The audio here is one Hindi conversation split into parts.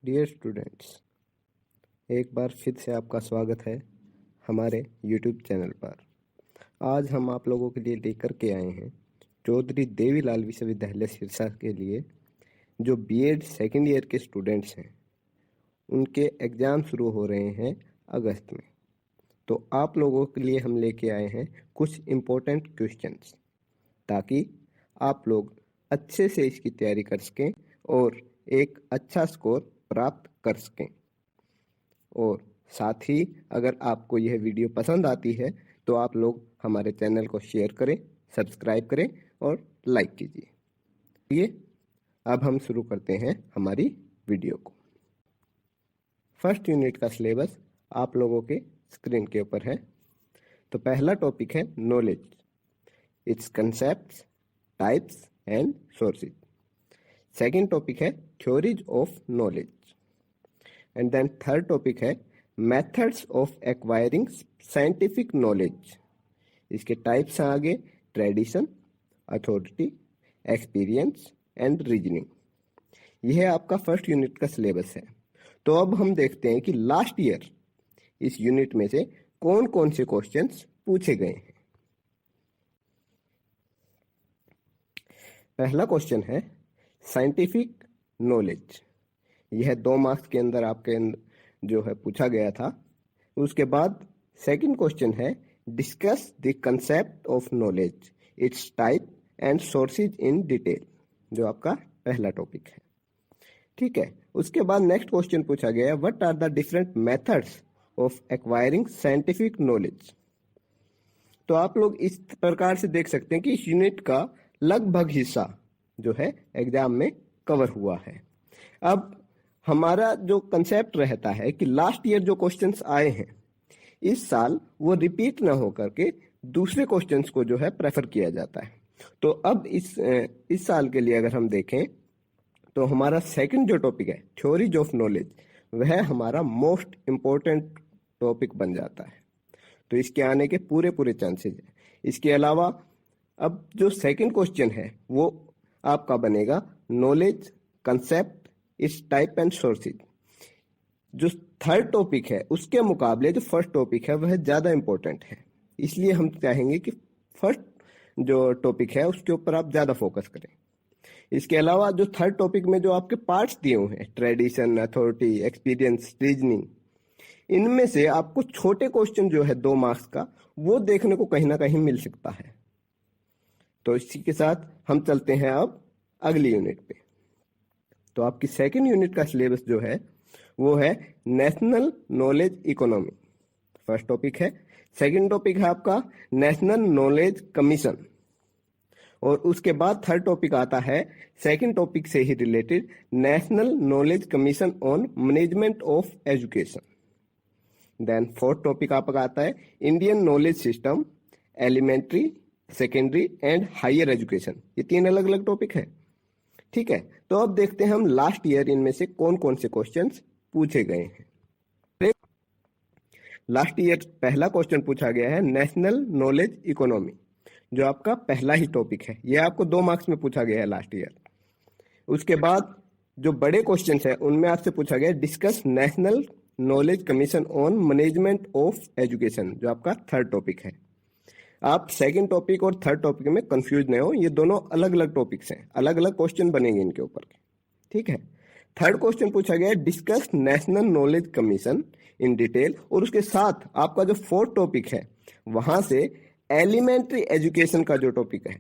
डियर स्टूडेंट्स, एक बार फिर से आपका स्वागत है हमारे यूट्यूब चैनल पर। आज हम आप लोगों के लिए लेकर के आए हैं चौधरी देवीलाल विश्वविद्यालय सिरसा के लिए जो बीएड सेकेंड ईयर के स्टूडेंट्स हैं उनके एग्ज़ाम शुरू हो रहे हैं अगस्त में। तो आप लोगों के लिए हम लेके आए हैं कुछ इम्पोर्टेंट क्वेश्चंस ताकि आप लोग अच्छे से इसकी तैयारी कर सकें और एक अच्छा स्कोर प्राप्त कर सकें। और साथ ही अगर आपको यह वीडियो पसंद आती है तो आप लोग हमारे चैनल को शेयर करें, सब्सक्राइब करें और लाइक कीजिए। ये अब हम शुरू करते हैं हमारी वीडियो को। फर्स्ट यूनिट का सिलेबस आप लोगों के स्क्रीन के ऊपर है। तो पहला टॉपिक है knowledge, its concepts, types and sources. Second topic है theories of knowledge and then third topic है methods of acquiring scientific knowledge. इसके टाइप्स हैं आगे tradition, authority, experience and reasoning. यह है आपका फर्स्ट यूनिट का सिलेबस है। तो अब हम देखते हैं कि लास्ट ईयर इस यूनिट में से कौन कौन से क्वेश्चंस पूछे गए हैं। पहला क्वेश्चन है साइंटिफिक नॉलेज। यह 2 मार्क्स के अंदर आपके जो है पूछा गया था। उसके बाद सेकंड क्वेश्चन है discuss the concept of knowledge, it's type and sources in detail, जो आपका पहला टॉपिक है। ठीक है। उसके बाद नेक्स्ट क्वेश्चन पूछा गया what are the different methods of acquiring scientific knowledge. तो आप लोग इस प्रकार से देख सकते हैं कि इस यूनिट का लगभग हिस्सा जो है एग्जाम में कवर हुआ है। अब हमारा जो कंसेप्ट रहता है कि लास्ट ईयर जो क्वेश्चंस आए हैं इस साल वो रिपीट ना हो करके दूसरे क्वेश्चंस को जो है प्रेफर किया जाता है। तो अब इस साल के लिए अगर हम देखें तो हमारा सेकंड जो टॉपिक है थ्योरीज ऑफ नॉलेज, वह हमारा मोस्ट इम्पोर्टेंट टॉपिक बन जाता है। तो इसके आने के पूरे चांसेस है। इसके अलावा अब जो सेकंड क्वेश्चन है वो आपका बनेगा नॉलेज कंसेप्ट, इस टाइप एंड सोर्सेज। जो थर्ड टॉपिक है उसके मुकाबले जो फर्स्ट टॉपिक है वह ज्यादा इंपॉर्टेंट है, इसलिए हम चाहेंगे कि फर्स्ट जो टॉपिक है उसके ऊपर आप ज्यादा फोकस करें। इसके अलावा जो थर्ड टॉपिक में जो आपके पार्ट्स दिए हुए हैं ट्रेडिशन, अथॉरिटी, एक्सपीरियंस, रीजनिंग, इनमें से आपको छोटे क्वेश्चन जो है 2 मार्क्स का वो देखने को कहीं ना कहीं मिल सकता है। तो इसी के साथ हम चलते हैं अब अगली यूनिट पे। तो आपकी सेकंड यूनिट का सिलेबस जो है वो है national knowledge economy, first topic है। सेकंड टॉपिक है आपका नेशनल नॉलेज कमीशन और उसके बाद थर्ड टॉपिक आता है सेकंड टॉपिक से ही related national knowledge commission on management of education. Then fourth topic आपका आता है Indian knowledge system, elementary, secondary and higher education. ये 3 अलग अलग टॉपिक है। ठीक है। तो अब देखते हैं हम लास्ट ईयर इनमें से कौन कौन से क्वेश्चंस पूछे गए हैं। लास्ट ईयर पहला क्वेश्चन पूछा गया है नेशनल नॉलेज इकोनॉमी, जो आपका पहला ही टॉपिक है। ये आपको 2 मार्क्स में पूछा गया है लास्ट ईयर। उसके बाद जो बड़े क्वेश्चंस है उनमें आपसे पूछा गया discuss national knowledge commission on management of education, जो आपका थर्ड टॉपिक है। आप सेकंड टॉपिक और थर्ड टॉपिक में कंफ्यूज नहीं हो, ये दोनों अलग अलग टॉपिक्स हैं, अलग अलग क्वेश्चन बनेंगे इनके ऊपर। ठीक है। थर्ड क्वेश्चन पूछा गया discuss national knowledge commission in detail, और उसके साथ आपका जो फोर्थ टॉपिक है वहां से एलिमेंट्री एजुकेशन का जो टॉपिक है,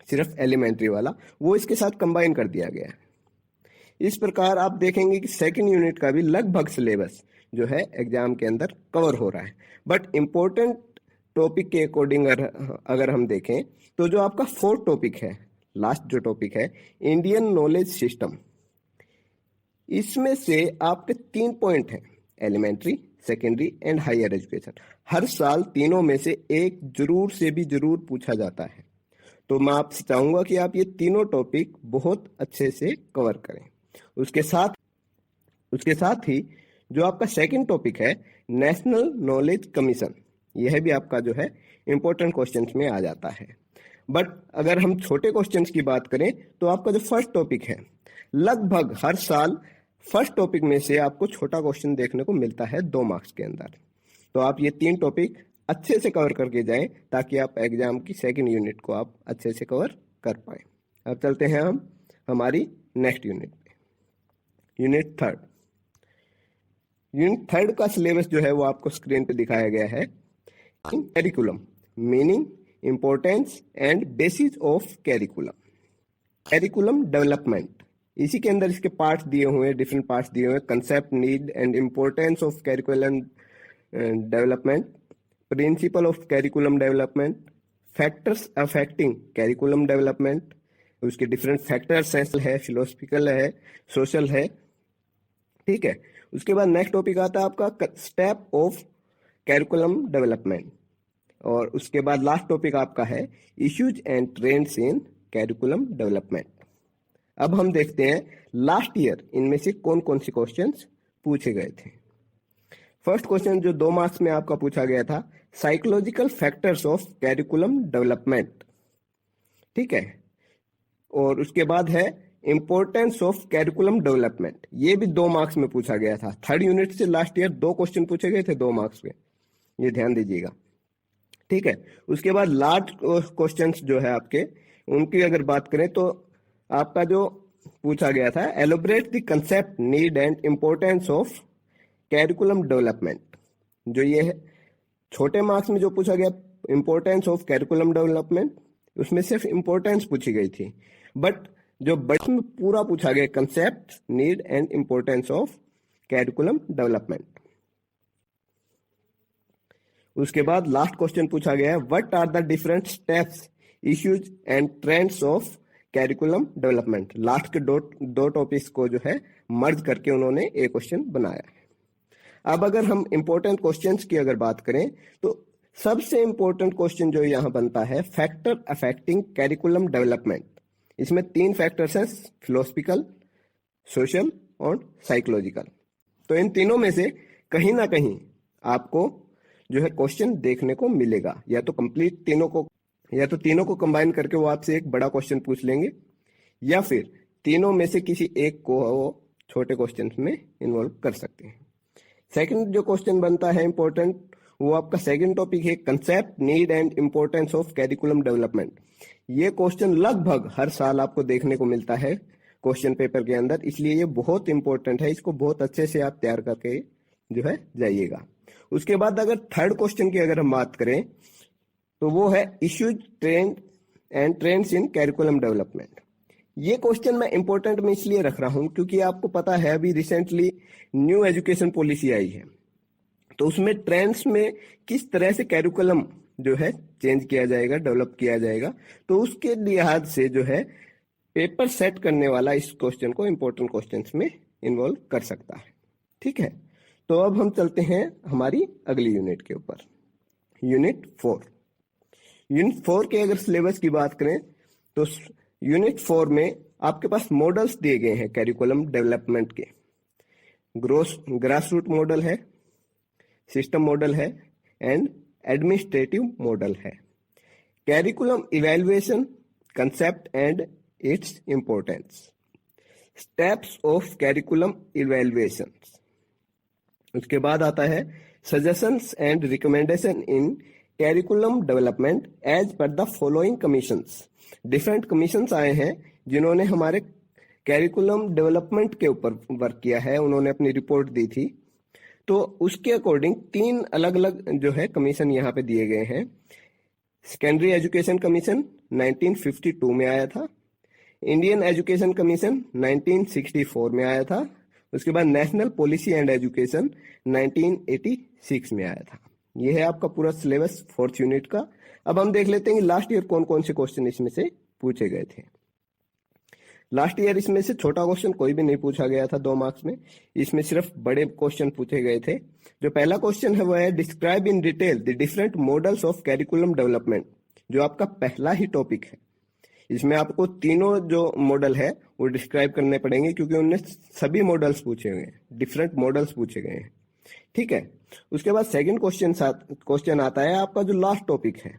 सिर्फ एलिमेंट्री वाला, वो इसके साथ कंबाइन कर दिया गया है। इस प्रकार आप देखेंगे कि सेकंड यूनिट का भी लगभग सिलेबस जो है एग्जाम के अंदर कवर हो रहा है। बट इंपॉर्टेंट टॉपिक के अकॉर्डिंग अगर हम देखें तो जो आपका फोर्थ टॉपिक है, लास्ट जो टॉपिक है इंडियन नॉलेज सिस्टम, इसमें से आपके 3 पॉइंट हैं elementary, secondary and higher education. हर साल तीनों में से एक जरूर से भी जरूर पूछा जाता है। तो मैं आपसे चाहूंगा कि आप ये तीनों टॉपिक बहुत अच्छे से कवर करें। उसके साथ ही जो आपका सेकंड टॉपिक है नेशनल नॉलेज कमीशन, यह भी आपका जो है इंपॉर्टेंट क्वेश्चंस में आ जाता है। बट अगर हम छोटे क्वेश्चंस की बात करें तो आपका जो फर्स्ट टॉपिक है लगभग हर साल फर्स्ट टॉपिक में से आपको छोटा क्वेश्चन देखने को मिलता है 2 मार्क्स के अंदर। तो आप ये 3 टॉपिक अच्छे से कवर करके जाएं ताकि आप एग्जाम की सेकंड यूनिट को आप अच्छे से कवर कर पाए। अब चलते हैं हम हमारी नेक्स्ट यूनिट पे, यूनिट थर्ड। यूनिट थर्ड का सिलेबस जो है वो आपको स्क्रीन पे दिखाया गया है। Curriculum, meaning, importance and bases of curriculum. Curriculum development, इसी के अंदर इसके पार्ट्स दिए हुए हैं, डिफरेंट पार्ट्स दिए हुए हैं। Concept, need and importance of curriculum development, principle of curriculum development, factors affecting curriculum development, उसके डिफरेंट फैक्टर्स है, फिलोसफिकल है, सोशल है, ठीक है। उसके बाद नेक्स्ट टॉपिक आता है आपका स्टेप ऑफ कैरिकुलम डेवलपमेंट, और उसके बाद लास्ट टॉपिक आपका है issues and trends in curriculum development. अब हम देखते हैं लास्ट ईयर इनमें से कौन कौन से क्वेश्चंस पूछे गए थे। फर्स्ट क्वेश्चन जो 2 मार्क्स में आपका पूछा गया था, psychological factors of curriculum development, ठीक है। और उसके बाद है इंपॉर्टेंस ऑफ कैरिकुलम डेवलपमेंट, ये भी 2 मार्क्स में पूछा गया था। थर्ड यूनिट से लास्ट ईयर 2 क्वेश्चन पूछे गए थे 2 मार्क्स में, ये ध्यान दीजिएगा, ठीक है। उसके बाद लास्ट क्वेश्चंस जो है आपके, उनकी अगर बात करें तो आपका जो पूछा गया था, elaborate the concept, need and importance of curriculum development. जो ये है छोटे मार्क्स में जो पूछा गया इंपॉर्टेंस ऑफ कैरिकुलम डेवलपमेंट, उसमें सिर्फ इंपॉर्टेंस पूछी गई थी, बट जो बड़े में पूरा पूछा गया concept, need and importance of curriculum development. उसके बाद लास्ट क्वेश्चन पूछा गया है, what are the different steps, issues and trends of curriculum development. Last के दो टॉपिक्स को जो है मर्ज करके उन्होंने एक क्वेश्चन बनाया है। अब अगर हम इंपॉर्टेंट क्वेश्चंस की अगर बात करें तो सबसे इंपॉर्टेंट क्वेश्चन जो यहाँ बनता है, फैक्टर अफेक्टिंग कैरिकुलम डेवलपमेंट। इसमें 3 फैक्टर्स हैं, फिलोसफिकल, सोशल और साइकोलॉजिकल। तो इन तीनों में से कहीं ना कहीं आपको जो है क्वेश्चन देखने को मिलेगा, या तो कंप्लीट तीनों को, या तो तीनों को कंबाइन करके वो आपसे एक बड़ा क्वेश्चन पूछ लेंगे, या फिर तीनों में से किसी एक को वो छोटे क्वेश्चन में इन्वॉल्व कर सकते हैं। सेकंड जो क्वेश्चन बनता है इंपॉर्टेंट, वो आपका सेकंड टॉपिक है concept, need and importance of curriculum development. ये क्वेश्चन लगभग हर साल आपको देखने को मिलता है क्वेश्चन पेपर के अंदर, इसलिए ये बहुत इंपॉर्टेंट है, इसको बहुत अच्छे से आप तैयार करके जो है जाइएगा। उसके बाद अगर थर्ड क्वेश्चन की अगर हम बात करें तो वो है issues, trend and trends in curriculum development. ये क्वेश्चन मैं इंपॉर्टेंट में इसलिए रख रहा हूं क्योंकि आपको पता है अभी रिसेंटली न्यू एजुकेशन पॉलिसी आई है, तो उसमें ट्रेंड्स में किस तरह से कैरिकुलम जो है चेंज किया जाएगा, डेवलप किया जाएगा, तो उसके लिहाज से जो है पेपर सेट करने वाला इस क्वेश्चन को इंपॉर्टेंट क्वेश्चंस में इन्वॉल्व कर सकता है, ठीक है। तो अब हम चलते हैं हमारी अगली यूनिट के ऊपर, यूनिट 4। यूनिट 4 के अगर सिलेबस की बात करें तो यूनिट 4 में आपके पास मॉडल्स दिए गए हैं कैरिकुलम डेवलपमेंट के। ग्रास रूट मॉडल है, सिस्टम मॉडल है एंड एडमिनिस्ट्रेटिव मॉडल है। Curriculum evaluation, concept and its importance, steps of curriculum evaluation. उसके बाद आता है suggestions and recommendation in curriculum development as per the following commissions. Different commissions आए हैं जिन्होंने हमारे कैरिकुलम डेवलपमेंट के ऊपर वर्क किया है, उन्होंने अपनी रिपोर्ट दी थी, तो उसके अकॉर्डिंग 3 अलग अलग जो है कमीशन यहाँ पे दिए गए हैं। सेकेंडरी एजुकेशन कमीशन 1952 में आया था, इंडियन एजुकेशन कमीशन 1964 में आया था, उसके बाद नेशनल पॉलिसी एंड एजुकेशन 1986 में आया था। यह है आपका पूरा सिलेबस 4th यूनिट का। अब हम देख लेते हैं कि लास्ट ईयर कौन कौन से क्वेश्चन इसमें से पूछे गए थे। लास्ट ईयर इसमें से छोटा क्वेश्चन कोई भी नहीं पूछा गया था 2 मार्क्स में, इसमें सिर्फ बड़े क्वेश्चन पूछे गए थे। जो पहला क्वेश्चन है वो है describe in detail the different models of curriculum development, जो आपका पहला ही टॉपिक है। इसमें आपको तीनों जो मॉडल है वो डिस्क्राइब करने पड़ेंगे क्योंकि उनने सभी मॉडल्स पूछे गए हैं, डिफरेंट मॉडल्स पूछे गए हैं, ठीक है। उसके बाद सेकंड क्वेश्चन आता है आपका जो लास्ट टॉपिक है,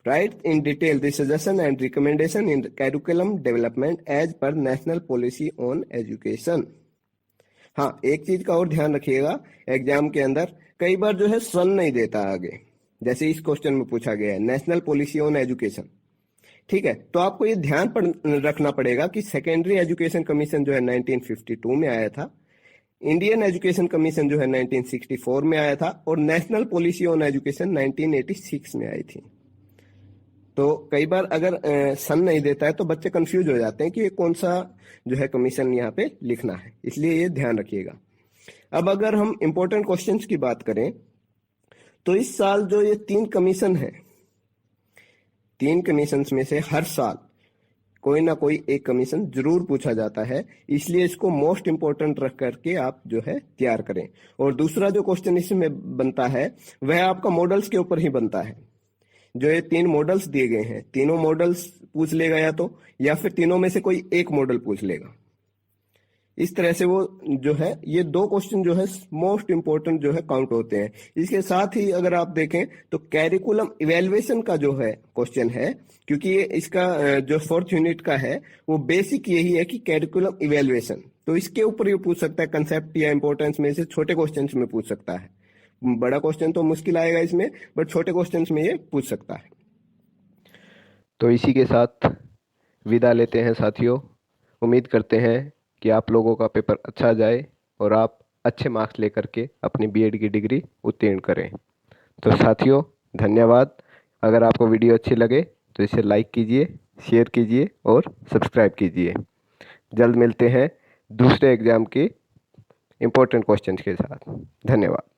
Write in detail the suggestion and recommendation in curriculum development as per national policy on education. हाँ, एक चीज का और ध्यान रखिएगा, एग्जाम के अंदर कई बार जो है सन नहीं देता आगे, जैसे इस क्वेश्चन में पूछा गया है नेशनल पॉलिसी ऑन एजुकेशन। ठीक है, तो आपको ये ध्यान रखना पड़ेगा कि सेकेंडरी एजुकेशन कमीशन जो है 1952 में आया था, इंडियन एजुकेशन कमीशन जो है 1964 में आया था, और नेशनल पॉलिसी ऑन एजुकेशन 1986 में आई थी। तो कई बार अगर सन नहीं देता है तो बच्चे कंफ्यूज हो जाते हैं कि ये कौन सा जो है कमीशन यहाँ पे लिखना है, इसलिए ये ध्यान रखिएगा। अब अगर हम इंपॉर्टेंट क्वेश्चंस की बात करें तो इस साल जो ये 3 कमीशन है, 3 कमीशन में से हर साल कोई ना कोई एक कमीशन जरूर पूछा जाता है, इसलिए इसको मोस्ट इंपॉर्टेंट रख करके आप जो है तैयार करें। और दूसरा जो क्वेश्चन इसमें बनता है वह आपका मॉडल्स के ऊपर ही बनता है। जो ये 3 मॉडल्स दिए गए हैं, तीनों मॉडल्स पूछ लेगा या फिर तीनों में से कोई एक मॉडल पूछ लेगा। इस तरह से वो जो है ये 2 क्वेश्चन जो है मोस्ट इंपोर्टेंट जो है काउंट होते हैं। इसके साथ ही अगर आप देखें तो कैरिकुलम इवेल्युएशन का जो है क्वेश्चन है, क्योंकि ये इसका जो 4th यूनिट का है वो बेसिक यही है कि कैरिकुलम इवेल्युएशन, तो इसके ऊपर ये पूछ सकता है, कंसेप्ट या इंपॉर्टेंस में से छोटे क्वेश्चन में पूछ सकता है। बड़ा क्वेश्चन तो मुश्किल आएगा इसमें, बट छोटे क्वेश्चन में ये पूछ सकता है। तो इसी के साथ विदा लेते हैं साथियों। उम्मीद करते हैं कि आप लोगों का पेपर अच्छा जाए और आप अच्छे मार्क्स लेकर के अपनी बीएड की डिग्री उत्तीर्ण करें। तो साथियों धन्यवाद। अगर आपको वीडियो अच्छी लगे तो इसे लाइक कीजिए, शेयर कीजिए और सब्सक्राइब कीजिए। जल्द मिलते हैं दूसरे एग्ज़ाम के इम्पोर्टेंट क्वेश्चन के साथ। धन्यवाद।